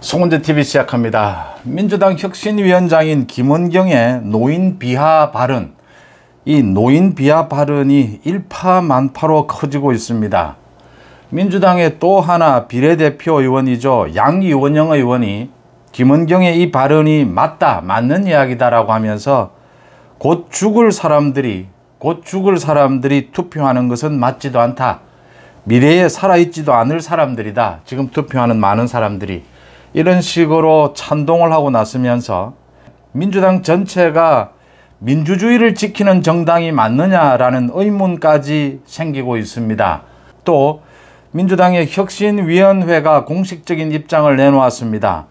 송은재TV 시작합니다. 민주당 혁신위원장인 김원경의 노인 비하 발언, 이 노인 비하 발언이 일파만파로 커지고 있습니다. 민주당의 또 하나 비례대표 의원이죠. 양이원영 의원이 김원경의 이 발언이 맞는 이야기다라고 하면서 곧 죽을 사람들이 투표하는 것은 맞지도 않다. 미래에 살아있지도 않을 사람들이다. 지금 투표하는 많은 사람들이. 이런 식으로 찬동을 하고 나서면서 민주당 전체가 민주주의를 지키는 정당이 맞느냐라는 의문까지 생기고 있습니다. 또 민주당의 혁신위원회가 공식적인 입장을 내놓았습니다.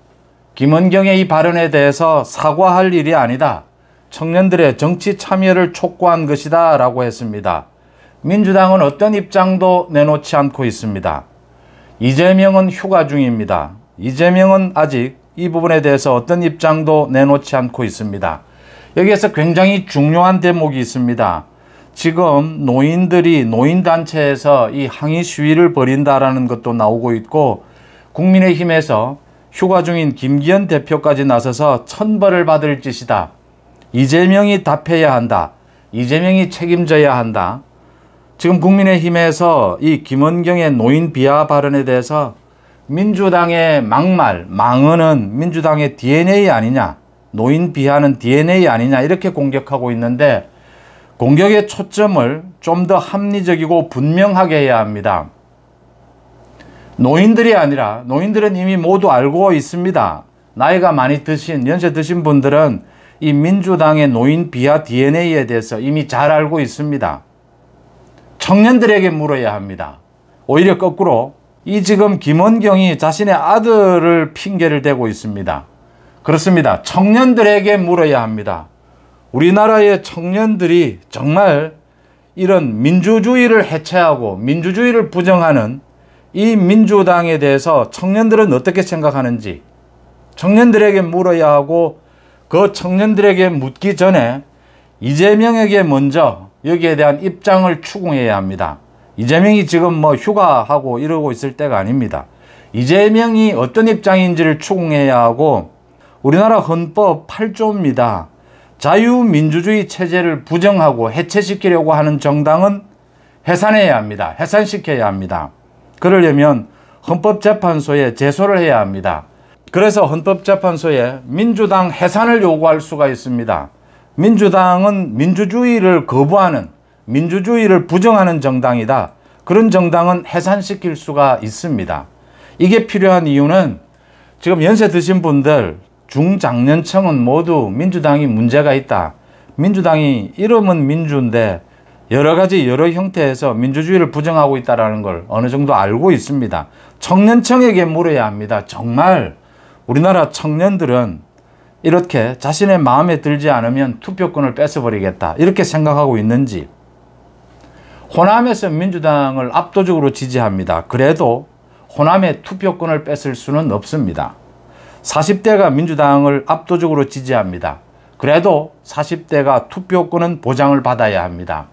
김원경의 이 발언에 대해서 사과할 일이 아니다. 청년들의 정치 참여를 촉구한 것이다 라고 했습니다. 민주당은 어떤 입장도 내놓지 않고 있습니다. 이재명은 휴가 중입니다. 이재명은 아직 이 부분에 대해서 어떤 입장도 내놓지 않고 있습니다. 여기에서 굉장히 중요한 대목이 있습니다. 지금 노인들이 노인단체에서 이 항의 시위를 벌인다라는 것도 나오고 있고, 국민의힘에서 휴가 중인 김기현 대표까지 나서서 천벌을 받을 짓이다. 이재명이 답해야 한다. 이재명이 책임져야 한다. 지금 국민의힘에서 이 김원경의 노인 비하 발언에 대해서 민주당의 망언은 민주당의 DNA 아니냐, 노인 비하는 DNA 아니냐, 이렇게 공격하고 있는데, 공격의 초점을 좀 더 합리적이고 분명하게 해야 합니다. 노인들이 아니라, 노인들은 이미 모두 알고 있습니다. 나이가 많이 드신, 연세 드신 분들은 이 민주당의 노인 비하 DNA에 대해서 이미 잘 알고 있습니다. 청년들에게 물어야 합니다. 오히려 거꾸로 이 지금 김원경이 자신의 아들을 핑계를 대고 있습니다. 그렇습니다. 청년들에게 물어야 합니다. 우리나라의 청년들이 정말 이런 민주주의를 해체하고 민주주의를 부정하는 이 민주당에 대해서 청년들은 어떻게 생각하는지 청년들에게 물어야 하고, 그 청년들에게 묻기 전에 이재명에게 먼저 여기에 대한 입장을 추궁해야 합니다. 이재명이 지금 휴가하고 이러고 있을 때가 아닙니다. 이재명이 어떤 입장인지를 추궁해야 하고, 우리나라 헌법 8조입니다. 자유민주주의 체제를 부정하고 해체시키려고 하는 정당은 해산해야 합니다. 해산시켜야 합니다. 그러려면 헌법재판소에 제소를 해야 합니다. 그래서 헌법재판소에 민주당 해산을 요구할 수가 있습니다. 민주당은 민주주의를 거부하는, 민주주의를 부정하는 정당이다. 그런 정당은 해산시킬 수가 있습니다. 이게 필요한 이유는 지금 연세 드신 분들, 중장년층은 모두 민주당이 문제가 있다. 민주당이 이름은 민주인데 여러 가지 여러 형태에서 민주주의를 부정하고 있다는 걸 어느 정도 알고 있습니다. 청년층에게 물어야 합니다. 정말 우리나라 청년들은 이렇게 자신의 마음에 들지 않으면 투표권을 뺏어버리겠다, 이렇게 생각하고 있는지. 호남에서 민주당을 압도적으로 지지합니다. 그래도 호남의 투표권을 뺏을 수는 없습니다. 40대가 민주당을 압도적으로 지지합니다. 그래도 40대가 투표권은 보장을 받아야 합니다.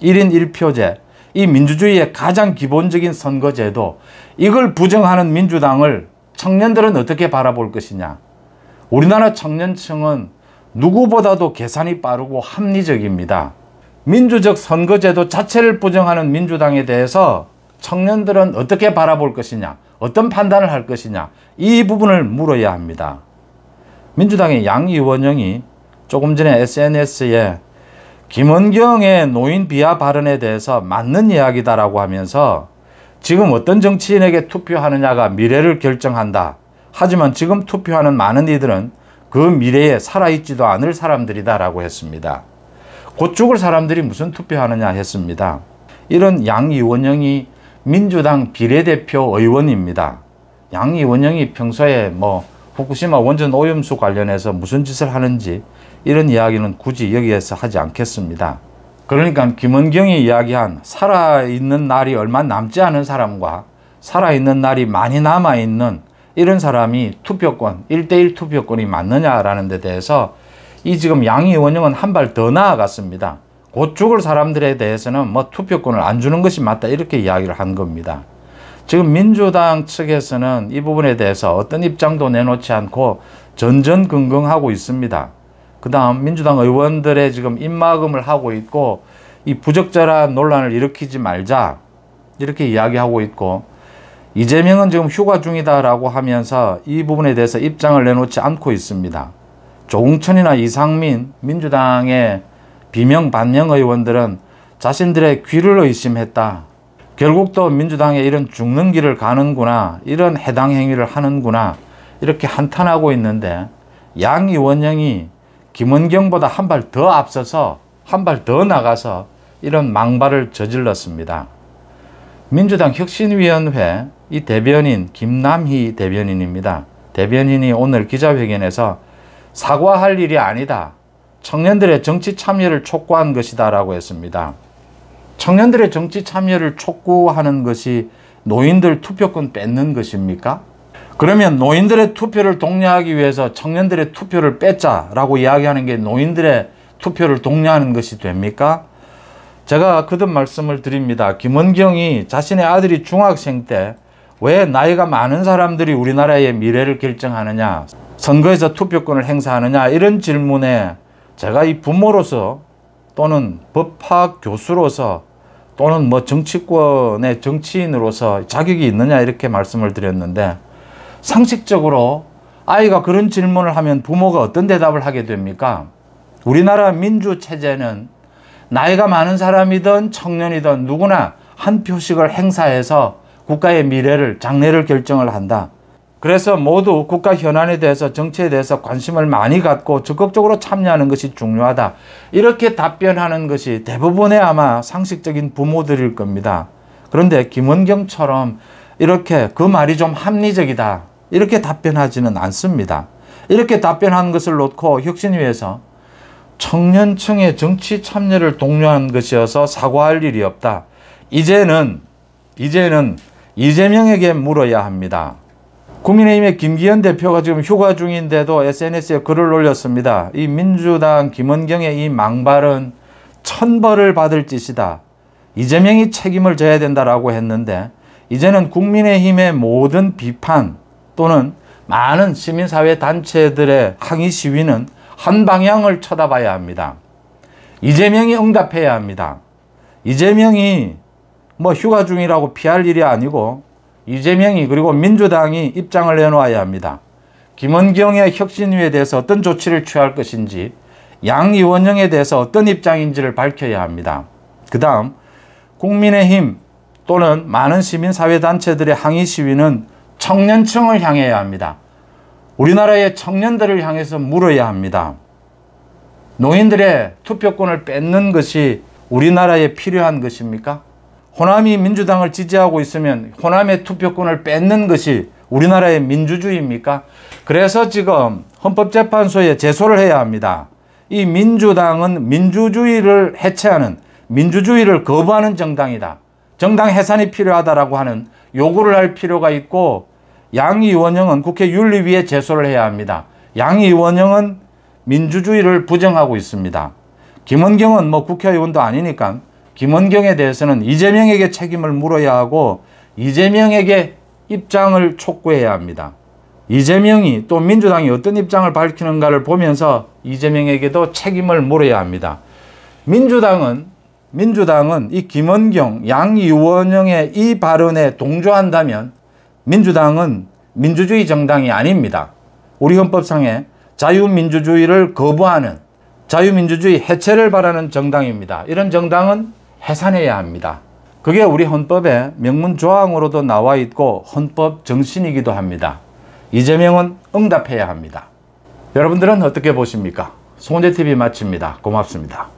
1인 1표제, 이 민주주의의 가장 기본적인 선거제도, 이걸 부정하는 민주당을 청년들은 어떻게 바라볼 것이냐. 우리나라 청년층은 누구보다도 계산이 빠르고 합리적입니다. 민주적 선거제도 자체를 부정하는 민주당에 대해서 청년들은 어떻게 바라볼 것이냐, 어떤 판단을 할 것이냐, 이 부분을 물어야 합니다. 민주당의 양이원영이 조금 전에 SNS에 김원경의 노인 비하 발언에 대해서 맞는 이야기다라고 하면서 지금 어떤 정치인에게 투표하느냐가 미래를 결정한다. 하지만 지금 투표하는 많은 이들은 그 미래에 살아있지도 않을 사람들이다라고 했습니다. 곧 죽을 사람들이 무슨 투표하느냐 했습니다. 이런 양이원영이 민주당 비례대표 의원입니다. 양이원영이 평소에 후쿠시마 원전 오염수 관련해서 무슨 짓을 하는지 이런 이야기는 굳이 여기에서 하지 않겠습니다. 그러니까 김원경이 이야기한 살아있는 날이 얼마 남지 않은 사람과 살아있는 날이 많이 남아있는 이런 사람이 투표권, 1대1 투표권이 맞느냐라는 데 대해서 이 지금 양이원영은 한 발 더 나아갔습니다. 곧 죽을 사람들에 대해서는 투표권을 안 주는 것이 맞다, 이렇게 이야기를 한 겁니다. 지금 민주당 측에서는 이 부분에 대해서 어떤 입장도 내놓지 않고 전전긍긍하고 있습니다. 그 다음 민주당 의원들의 지금 입막음을 하고 있고 이 부적절한 논란을 일으키지 말자 이렇게 이야기하고 있고, 이재명은 지금 휴가 중이다라고 하면서 이 부분에 대해서 입장을 내놓지 않고 있습니다. 조응천이나 이상민 민주당의 비명 반명 의원들은 자신들의 귀를 의심했다. 결국 또 민주당에 이런 죽는 길을 가는구나, 이런 해당 행위를 하는구나 이렇게 한탄하고 있는데, 양이원영이 김원경보다 한 발 더 앞서서 한 발 더 나가서 이런 망발을 저질렀습니다. 민주당 혁신위원회 이 대변인 김남희 대변인입니다. 대변인이 오늘 기자회견에서 사과할 일이 아니다, 청년들의 정치 참여를 촉구한 것이다 라고 했습니다. 청년들의 정치 참여를 촉구하는 것이 노인들 투표권 뺏는 것입니까? 그러면 노인들의 투표를 독려하기 위해서 청년들의 투표를 뺏자라고 이야기하는 게 노인들의 투표를 독려하는 것이 됩니까? 제가 거듭 말씀을 드립니다. 김원경이 자신의 아들이 중학생 때 왜 나이가 많은 사람들이 우리나라의 미래를 결정하느냐, 선거에서 투표권을 행사하느냐, 이런 질문에 제가 이 부모로서 또는 법학 교수로서 또는 뭐 정치권의 정치인으로서 자격이 있느냐 이렇게 말씀을 드렸는데, 상식적으로 아이가 그런 질문을 하면 부모가 어떤 대답을 하게 됩니까? 우리나라 민주체제는 나이가 많은 사람이든 청년이든 누구나 한 표씩을 행사해서 국가의 미래를, 장래를 결정을 한다. 그래서 모두 국가 현안에 대해서, 정치에 대해서 관심을 많이 갖고 적극적으로 참여하는 것이 중요하다. 이렇게 답변하는 것이 대부분의 아마 상식적인 부모들일 겁니다. 그런데 김원경처럼 이렇게 그 말이 좀 합리적이다 이렇게 답변하지는 않습니다. 이렇게 답변한 것을 놓고 혁신위에서 청년층의 정치 참여를 독려한 것이어서 사과할 일이 없다. 이제는 이재명에게 물어야 합니다. 국민의힘의 김기현 대표가 지금 휴가 중인데도 SNS에 글을 올렸습니다. 이 민주당 김원경의 이 망발은 천벌을 받을 짓이다. 이재명이 책임을 져야 된다라고 했는데, 이제는 국민의힘의 모든 비판 또는 많은 시민사회 단체들의 항의 시위는 한 방향을 쳐다봐야 합니다. 이재명이 응답해야 합니다. 이재명이 뭐 휴가 중이라고 피할 일이 아니고 이재명이, 그리고 민주당이 입장을 내놓아야 합니다. 김원경의 혁신위에 대해서 어떤 조치를 취할 것인지, 양이원영에 대해서 어떤 입장인지를 밝혀야 합니다. 그 다음 국민의힘 또는 많은 시민사회단체들의 항의 시위는 청년층을 향해야 합니다. 우리나라의 청년들을 향해서 물어야 합니다. 노인들의 투표권을 뺏는 것이 우리나라에 필요한 것입니까? 호남이 민주당을 지지하고 있으면 호남의 투표권을 뺏는 것이 우리나라의 민주주의입니까? 그래서 지금 헌법재판소에 제소를 해야 합니다. 이 민주당은 민주주의를 해체하는, 민주주의를 거부하는 정당이다. 정당 해산이 필요하다라고 하는 요구를 할 필요가 있고, 양이원영은 국회 윤리위에 제소를 해야 합니다. 양이원영은 민주주의를 부정하고 있습니다. 김원경은 뭐 국회의원도 아니니까 김원경에 대해서는 이재명에게 책임을 물어야 하고, 이재명에게 입장을 촉구해야 합니다. 이재명이 또 민주당이 어떤 입장을 밝히는가를 보면서 이재명에게도 책임을 물어야 합니다. 민주당은 이 김원경, 양이원영의 이 발언에 동조한다면 민주당은 민주주의 정당이 아닙니다. 우리 헌법상에 자유민주주의를 거부하는, 자유민주주의 해체를 바라는 정당입니다. 이런 정당은 해산해야 합니다. 그게 우리 헌법의 명문 조항으로도 나와 있고 헌법 정신이기도 합니다. 이재명은 응답해야 합니다. 여러분들은 어떻게 보십니까? 송은재TV 마칩니다. 고맙습니다.